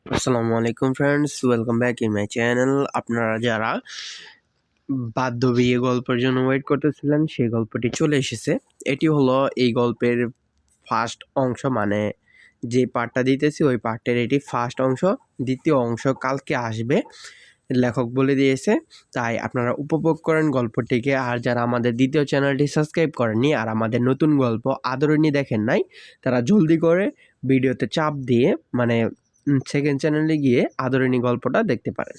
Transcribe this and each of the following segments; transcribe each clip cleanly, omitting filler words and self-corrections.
আসসালামু আলাইকুম friends, welcome back in my channel. আপনারা যারা বাধ্য বিয়ে গল্পের জন্য ওয়েট করতেছিলেন, সেই গল্পটি চলে এসেছে। এটি হলো এই গল্পের ফার্স্ট অংশ, মানে যে পার্টটা দিতেছি ওই পার্টের এটি ফার্স্ট অংশ। দ্বিতীয় অংশ কালকে আসবে, লেখক বলে দিয়েছে। তাই আপনারা উপভোগ করেন গল্পটিকে। আর যারা আমাদের দ্বিতীয় চ্যানেলটি সাবস্ক্রাইব করেননি আর আমাদের নতুন গল্প আদরণী দেখেন নাই, তারা জলদি করে ভিডিওতে চাপ দিয়ে মানে সেকেন্ড চ্যানেলে গিয়ে আদরিণী গল্পটা দেখতে পারেন।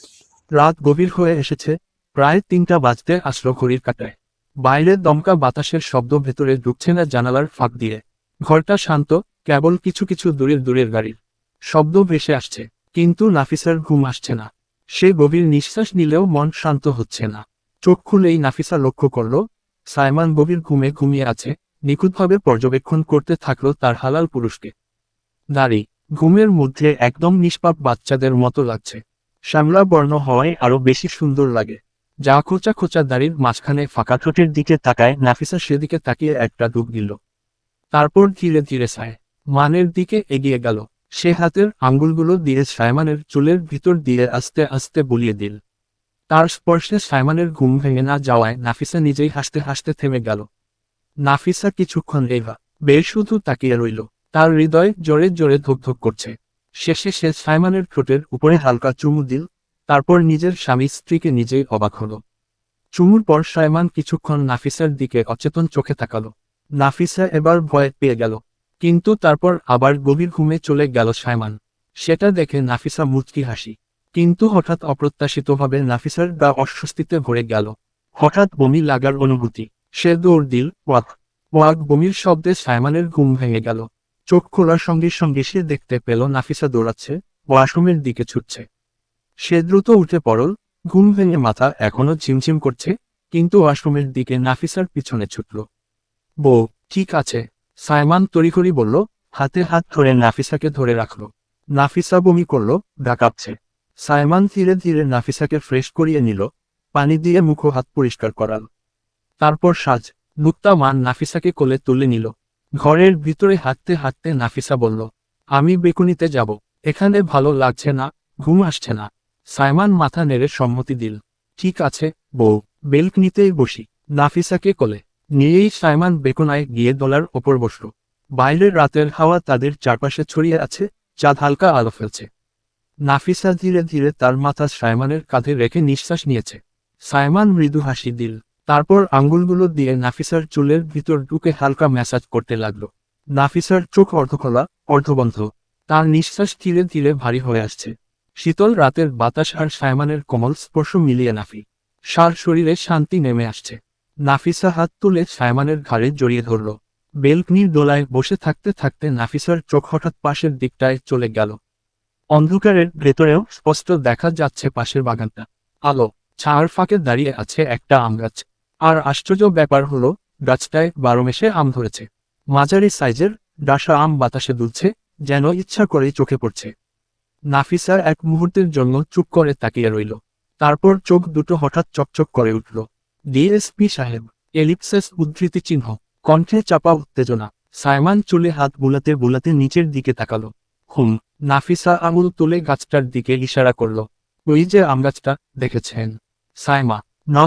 রাত গভীর হয়ে এসেছে, প্রায় 3টা বাজতে আসলো ঘড়ির কাঁটায়। বাইরের দমকা বাতাসের শব্দ ভেতরে ঢুকছে না জানালার ফাঁক দিয়ে। ঘরটা শান্ত, কেবল কিছু কিছু দূরের দূরের গাড়ির শব্দ ভেসে আসছে, কিন্তু নাফিসার ঘুম আসছে না। সে গভীর নিঃশ্বাস নিলেও মন শান্ত হচ্ছে না। চোখ খুলেই নাফিসা লক্ষ্য করল, সাইমান গভীর ঘুমে ঘুমিয়ে আছে, নিখুঁতভাবে পর্যবেক্ষণ করতে থাকলো তার হালাল পুরুষকে। নারী ঘুমের মধ্যে একদম নিষ্পাপ বাচ্চাদের মতো লাগছে। শ্যামলা বর্ণ হওয়ায় আরো বেশি সুন্দর লাগে। যা খোঁচা খোঁচা দাড়ির মাঝখানে ফাঁকা ঠোঁটের দিকে তাকায় নাফিসা, সেদিকে তাকিয়ে একটা ডুব দিল। তারপর ধীরে ধীরে মানের দিকে এগিয়ে গেল। সে হাতের আঙ্গুলগুলো দিয়ে সাইমানের চুলের ভিতর দিয়ে আস্তে আস্তে বুলিয়ে দিল। তার স্পর্শে সাইমানের ঘুম ভেঙে না যাওয়ায় নাফিসা নিজেই হাসতে হাসতে থেমে গেল। নাফিসা কিছুক্ষণ বেশ শুধু তাকিয়ে রইল। তার হৃদয় জোরে জোরে ধুকধুক করছে। শেষে সে সাইমনের ঠোঁটের উপরে হালকা চুমু দিল, তারপর নিজের স্বামী স্ত্রীকে নিজেই অবাক হলো। চুমুর পর সাইমান কিছুক্ষণ নাফিসার দিকে অচেতন চোখে তাকালো। নাফিসা এবার ভয় পেয়ে গেল, কিন্তু তারপর আবার গভীর ঘুমে চলে গেল সাইমান। সেটা দেখে নাফিসা মুচকি হাসি, কিন্তু হঠাৎ অপ্রত্যাশিতভাবে নাফিসার গা অস্বস্তিতে ভরে গেল। হঠাৎ বমি লাগার অনুভূতি। সে দৌড় দিল, ওয়াক ওয়াক। বমির শব্দে সাইমানের ঘুম ভেঙে গেল। চোখ খোলার সঙ্গে সঙ্গে সে দেখতে পেল নাফিসা দৌড়াচ্ছে, ওয়াশরুমের দিকে ছুটছে। সে দ্রুত উঠে পড়ল, ঘুম ভেঙে মাথা এখনো ঝিমঝিম করছে, কিন্তু ওয়াশরুমের দিকে নাফিসার পিছনে ছুটল। বউ ঠিক আছে, সাইমান তড়িঘড়ি বলল, হাতে হাত ধরে নাফিসাকে ধরে রাখল। নাফিসা বমি করল, গা কাঁপছে। সাইমান ধীরে ধীরে নাফিসাকে ফ্রেশ করিয়ে নিল, পানি দিয়ে মুখ ও হাত পরিষ্কার করাল। তারপর নুক্তা মান নাফিসাকে কোলে তুলে নিল। ঘরের ভিতরে হাঁটতে হাঁটতে নাফিসা বলল, আমি বেকুনিতে যাব। এখানে ভালো লাগছে না, ঘুম আসছে না। সাইমান মাথা নেড়ে সম্মতি দিল। ঠিক আছে বউ, বেলকনিতেই বসি। নাফিসাকে কোলে নিয়েই সাইমান বেকুনায় গিয়ে দোলার ওপর বসল। বাইরের রাতের হাওয়া তাদের চারপাশে ছড়িয়ে আছে, চাঁদ হালকা আলো ফেলছে। নাফিসা ধীরে ধীরে তার মাথা সাইমানের কাঁধে রেখে নিঃশ্বাস নিয়েছে। সাইমান মৃদু হাসি দিল, তারপর আঙ্গুলগুলো দিয়ে নাফিসার চুলের ভিতর ঢুকে হালকা ম্যাসাজ করতে লাগলো। নাফিসার চোখ অর্ধখোলা, অর্ধবন্ধ। তার নিঃশ্বাস ধীরে ধীরে ভারী হয়ে আসছে। শীতল রাতের বাতাস আর সাইমানের কোমল স্পর্শ মিলিয়ে সার শরীরে শান্তি নেমে আসছে। নাফিসা হাত তুলে সাইমানের ঘাড়ে জড়িয়ে ধরল। বেলকনির দোলায় বসে থাকতে থাকতে নাফিসার চোখ হঠাৎ পাশের দিকটায় চলে গেল। অন্ধকারের ভেতরেও স্পষ্ট দেখা যাচ্ছে পাশের বাগানটা। আলো ছায়ার ফাঁকে দাঁড়িয়ে আছে একটা আম গাছ। আর আশ্চর্য ব্যাপার হলো, গাছটায় 12 মাসে আম ধরেছে। মাঝারি সাইজের ডাসা আম বাতাসে দুলছে, যেন ইচ্ছা করেই চোখে পড়ছে। নাফিসা এক মুহূর্তের জন্য চুপ করে তাকিয়ে রইল। তারপর চোখ দুটো হঠাৎ চকচক করে উঠল। ডিএসপি সাহেব, এলিপসেস উদ্ধৃতি চিহ্ন, কণ্ঠে চাপা উত্তেজনা। সাইমান চুলে হাত বুলাতে বুলাতে নিচের দিকে তাকালো। নাফিসা আঙুল তুলে গাছটার দিকে ইশারা করল। ওই যে আমগাছটা দেখেছেন? সাইমা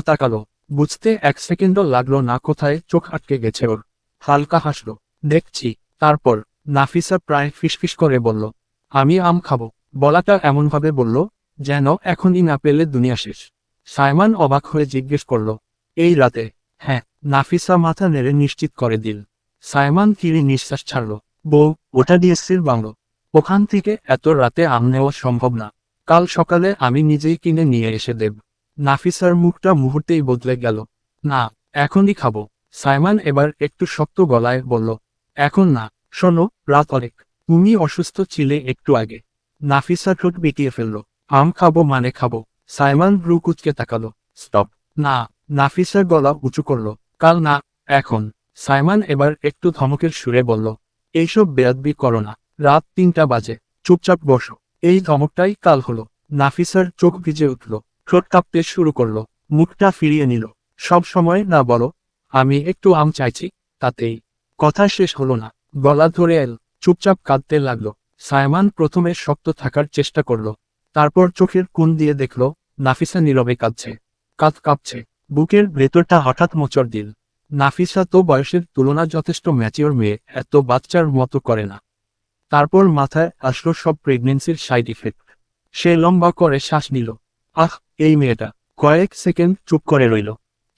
তাকালো। বুঝতে 1 সেকেন্ডও লাগলো না কোথায় চোখ আটকে গেছে ওর। হালকা হাসলো, দেখছি। তারপর নাফিসা প্রায় ফিসফিস করে বলল, আমি আম খাবো। বলাটা এমনভাবে বলল, যেন এখনই না পেলে দুনিয়া শেষ। সাইমান অবাক হয়ে জিজ্ঞেস করল, এই রাতে? হ্যাঁ, নাফিসা মাথা নেড়ে নিশ্চিত করে দিল। সাইমান ধীরে নিঃশ্বাস ছাড়ল। বউ, ওটা ডিএসসির বাংলো। ওখান থেকে এত রাতে আম নেওয়া সম্ভব না। কাল সকালে আমি নিজেই কিনে নিয়ে এসে দেব। নাফিসার মুখটা মুহূর্তেই বদলে গেল। না, এখনই খাবো। সাইমান এবার একটু শক্ত গলায় বলল, এখন না, শোনো, রাত অনেক। তুমি অসুস্থ ছিলে একটু আগে। নাফিসা ঠোঁট বিকিয়ে ফেলল। আম খাবো মানে খাবো। সাইমান ভ্রু কুঁচকে তাকালো। স্টপ। না। নাফিসার গলা উঁচু করল, কাল না, এখন। সাইমান এবার একটু ধমকের সুরে বলল, এইসব বেয়াদবি করো না। রাত 3টা বাজে, চুপচাপ বসো। এই ধমকটাই কাল হলো। নাফিসার চোখ ভিজে উঠল, ঠোঁট কাঁপতে শুরু করলো, মুখটা ফিরিয়ে নিল। সব সময় না বলো, আমি একটু আম চাইছি, তাতেই। কথা শেষ হলো না, গলা ধরে চুপচাপ কাঁদতে লাগলো। সাইমান প্রথমে শক্ত থাকার চেষ্টা করল, তারপর চোখের কোণ দিয়ে দেখল নাফিসা নীরবে কাঁদছে, কাঁধ কাঁপছে, বুকের ভেতরটা হঠাৎ মোচড় দিল। নাফিসা তো বয়সের তুলনা যথেষ্ট ম্যাচিওর মেয়ে, এত বাচ্চার মতো করে না। তারপর মাথায় আসলো সব প্রেগনেন্সির সাইড ইফেক্ট। সে লম্বা করে শ্বাস নিল। আহ, এই মেয়েটা। কয়েক সেকেন্ড চুপ করে রইল,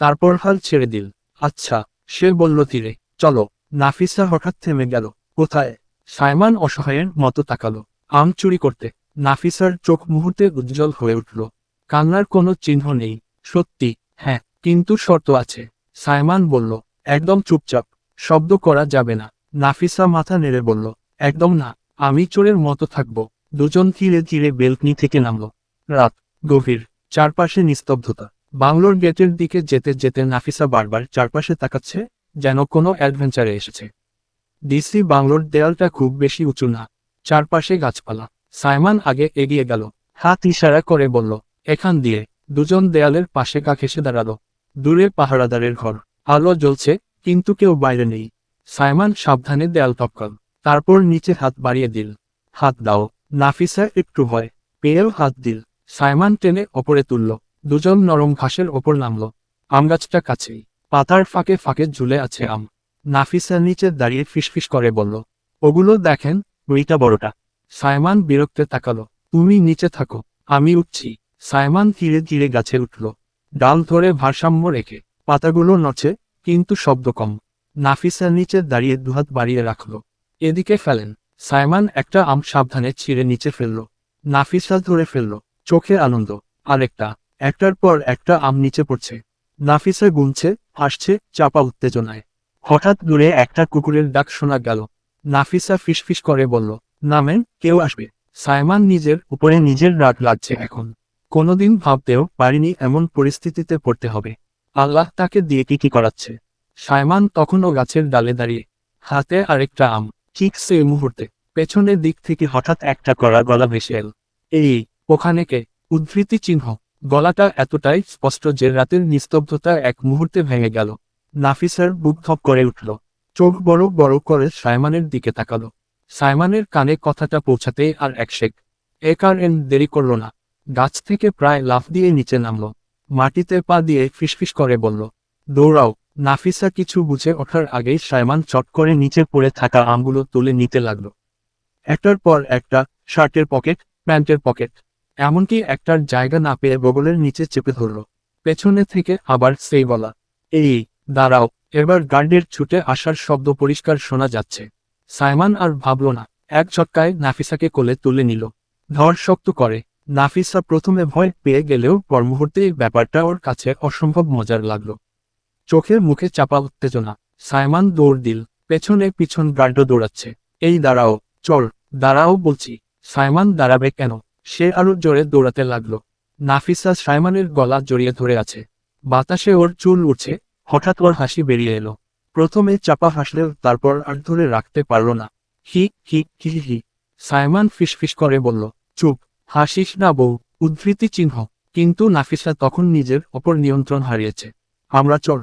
তারপর হাল ছেড়ে দিল। আচ্ছা, সে বলল ধীরে, চলো। নাফিসা হঠাৎ থেমে গেল। কোথায়? সাইমান অসহায়ের মতো তাকালো। আম চুরি করতে। নাফিসার চোখ মুহূর্তে উজ্জ্বল হয়ে উঠল। কান্নার কোনো চিহ্ন নেই। সত্যি? হ্যাঁ, কিন্তু শর্ত আছে। সাইমান বলল, একদম চুপচাপ, শব্দ করা যাবে না। নাফিসা মাথা নেড়ে বলল, একদম না, আমি চোরের মতো থাকব। দুজন ধীরে ধীরে বেলকনি থেকে নামল। রাত গভীর, চারপাশে নিস্তব্ধতা। বাংলোর গেটের দিকে যেতে যেতে নাফিসা বারবার চারপাশে তাকাচ্ছে, যেন কোনো অ্যাডভেঞ্চারে এসেছে। ডিসি বাংলোর দেয়ালটা খুব বেশি উঁচু না, চারপাশে গাছপালা। সাইমান আগে এগিয়ে গেল, হাত ইশারা করে বলল, এখান দিয়ে। দুজন দেয়ালের পাশে গা ঘেঁষে দাঁড়ালো। দূরে পাহারাদারের ঘর, আলো জ্বলছে, কিন্তু কেউ বাইরে নেই। সাইমান সাবধানে দেয়াল টপকাল, তারপর নিচে হাত বাড়িয়ে দিল। হাত দাও। নাফিসা একটু ভয় পেয়েও হাত দিল। সাইমান টেনে ওপরে তুলল। দুজন নরম ঘাসের ওপর নামল। আমগাছটা কাছেই, পাতার ফাঁকে ফাঁকে ঝুলে আছে আম। নাফিসা নিচে দাঁড়িয়ে ফিসফিস করে বলল, ওগুলো দেখেন, ওইটা বড়টা। সাইমান বিরক্তে তাকালো। তুমি নিচে থাকো, আমি উঠছি। সাইমান ধীরে ধীরে গাছে উঠল, ডাল ধরে ভারসাম্য রেখে। পাতাগুলো নড়ছে, কিন্তু শব্দ কম। নাফিসা নিচে দাঁড়িয়ে দুহাত বাড়িয়ে রাখল। এদিকে ফেলেন। সাইমান একটা আম সাবধানে ছিঁড়ে নিচে ফেলল। নাফিসা ধরে ফেলল, চোখে আনন্দ। আরেকটা। একটার পর একটা আম নিচে পড়ছে। নাফিসা গুনছে, হাসছে, চাপা উত্তেজনায়। হঠাৎ দূরে একটা কুকুরের ডাক শোনা গেল। নাফিসা ফিসফিস করে বলল, নামেন, কেউ আসবে। সাইমান নিজের উপরে নিজের রাগ লাগছে এখন। কোনোদিন ভাবতেও পারিনি এমন পরিস্থিতিতে পড়তে হবে। আল্লাহ তাকে দিয়ে কি করাচ্ছে। সাইমান তখনও গাছের ডালে দাঁড়িয়ে, হাতে আরেকটা আম। ঠিক সেই মুহূর্তে পেছনের দিক থেকে হঠাৎ একটা কড়া গলা ভেসে এল। এই, ওখানে কে? উদ্ধৃতি চিহ্ন। গলাটা এতটাই স্পষ্ট যে রাতের নিস্তব্ধতা এক মুহূর্তে ভেঙে গেল। নাফিসার বুক ধপ করে উঠল, চোখ বড় বড় করে সাইমানের দিকে তাকালো। সাইমানের কানে কথাটা পৌঁছাতেই আর এক দেরি করল না। গাছ থেকে প্রায় লাফ দিয়ে নিচে নামল। মাটিতে পা দিয়ে ফিসফিস করে বলল, দৌড়াও। নাফিসা কিছু বুঝে ওঠার আগেই সাইমান চট করে নিচে পড়ে থাকা আমগুলো তুলে নিতে লাগলো। একটার পর একটা, শার্টের পকেট, প্যান্টের পকেট, এমনকি একটার জায়গা না পেয়ে বগলের নিচে চেপে ধরল। পেছনে থেকে আবার সেই বলা, এই, দাঁড়াও। এবার গার্ডের ছুটে আসার শব্দ পরিষ্কার শোনা যাচ্ছে। সাইমান আর ভাবল না, এক ঝটকায় নাফিসাকে কোলে তুলে নিল। ধর শক্ত করে। নাফিসা প্রথমে ভয় পেয়ে গেলেও পর মুহূর্তেই ব্যাপারটা ওর কাছে অসম্ভব মজার লাগলো। চোখে মুখে চাপা উত্তেজনা। সাইমান দৌড় দিল, পেছনে পিছন গার্ডও দৌড়াচ্ছে। এই দাঁড়াও, চল। দাঁড়াও বলছি। সাইমান দাঁড়াবে কেন? সে আরো জোরে দৌড়াতে লাগলো। নাফিসা সাইমানের গলা জড়িয়ে ধরে আছে। বাতাসে ওর চুল উঠছে। হঠাৎ ওর হাসি বেরিয়ে এলো। প্রথমে চাপা হাসলেও তারপর আর ধরে রাখতে পারল না। হি হি হি হি। সাইমান ফিসফিস করে বলল, চুপ, হাসিস না বউ। উদ্ধৃতি চিহ্ন। কিন্তু নাফিসা তখন নিজের ওপর নিয়ন্ত্রণ হারিয়েছে। আমরা চল,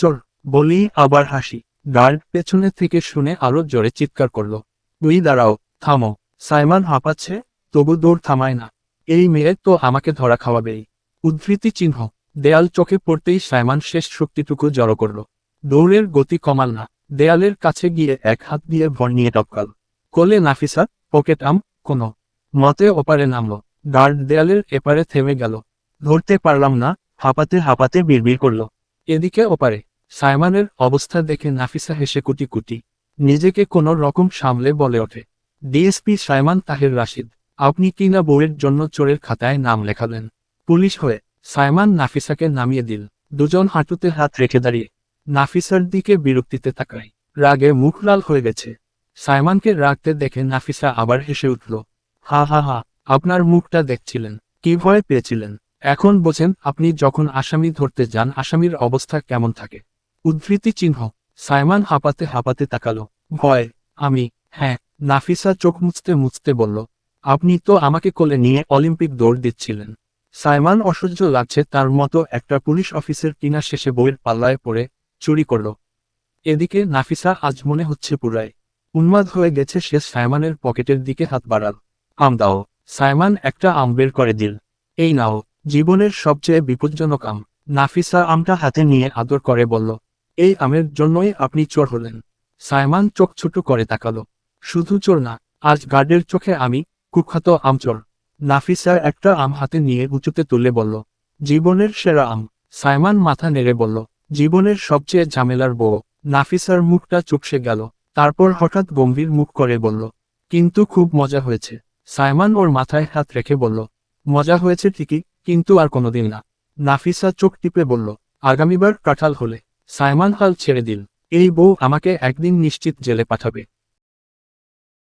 চল বলি আবার হাসি। গার্ড পেছনে থেকে শুনে আরো জোরে চিৎকার করল, তুই দাঁড়াও, থামো। সাইমান হাঁপাচ্ছে, তবু দৌড় থামায় না। এই মেয়ে তো আমাকে ধরা খাওয়াবেই। উদ্ধৃতি চিহ্ন। দেয়াল চোখে পড়তেই সাইমান শেষ শক্তিটুকু জড়ো করল। দৌড়ের গতি কমাল না। দেয়ালের কাছে গিয়ে এক হাত দিয়ে ভর নিয়ে টপকাল। কোলে নাফিসা, পকেট আম, কোনো মতে ওপারে নামল। গার্ড দেয়ালের এপারে থেমে গেল। ধরতে পারলাম না, হাঁপাতে হাঁপাতে বিড়বিড় করল। এদিকে ওপারে সাইমানের অবস্থা দেখে নাফিসা হেসে কুটি কুটি নিজেকে কোনো রকম সামলে বলে ওঠে, ডিএসপি সাইমান তাহের রাশিদ, আপনি কিনা বউয়ের জন্য চোরের খাতায় নাম লেখালেন। পুলিশ হয়ে? সাইমান নাফিসাকে নামিয়ে দিল। দুজন হাঁটুতে হাত রেখে দাঁড়িয়ে নাফিসার দিকে বিরক্তিতে তাকায়। রাগে মুখ লাল হয়ে গেছে। সাইমানকে রাগতে দেখে নাফিসা আবার হেসে উঠল। হা হা হা, আপনার মুখটা দেখছিলেন, কি ভয় পেয়েছিলেন। এখন বোঝেন আপনি যখন আসামি ধরতে যান আসামির অবস্থা কেমন থাকে। উদ্ধৃতি চিহ্ন। সাইমান হাঁপাতে হাঁপাতে তাকালো। ভয়? আমি? হ্যাঁ। নাফিসা চোখ মুছতে মুছতে বলল, আপনি তো আমাকে কোলে নিয়ে অলিম্পিক দৌড় দিচ্ছিলেন। সাইমান অসহ্য লাগছে তার মতো একটা পুলিশ অফিসের কিনা শেষে বইয়ের পাল্লায় পড়ে চুরি করল। এদিকে নাফিসা আজ মনে হচ্ছে পুরাই উন্মাদ হয়ে গেছে সে সাইমনের পকেটের দিকে হাত বাড়াল। আম দাও। সাইমন একটা আম বের করে দিল। এই নাও, জীবনের সবচেয়ে বিপজ্জনক আম। নাফিসা আমটা হাতে নিয়ে আদর করে বলল, এই আমের জন্যই আপনি চোর হলেন। সাইমন চোখ ছোট করে তাকালো। শুধু চোর না, আজ গার্ডের চোখে আমি কুখ্যাত আমচোর। নাফিসা একটা আম হাতে নিয়ে উঁচুতে তুলে বলল, জীবনের সেরা আম। সাইমন মাথা নেড়ে বলল, জীবনের সবচেয়ে ঝামেলার বউ। নাফিসার মুখটা চুপসে গেল। তারপর হঠাৎ গম্ভীর মুখ করে বলল, কিন্তু খুব মজা হয়েছে। সাইমন ওর মাথায় হাত রেখে বলল, মজা হয়েছে ঠিকই, কিন্তু আর কোনোদিন না। নাফিসা চোখ টিপে বলল, আগামীবার কাঁঠাল হলে। সাইমন হাল ছেড়ে দিল। এই বউ আমাকে একদিন নিশ্চিত জেলে পাঠাবে।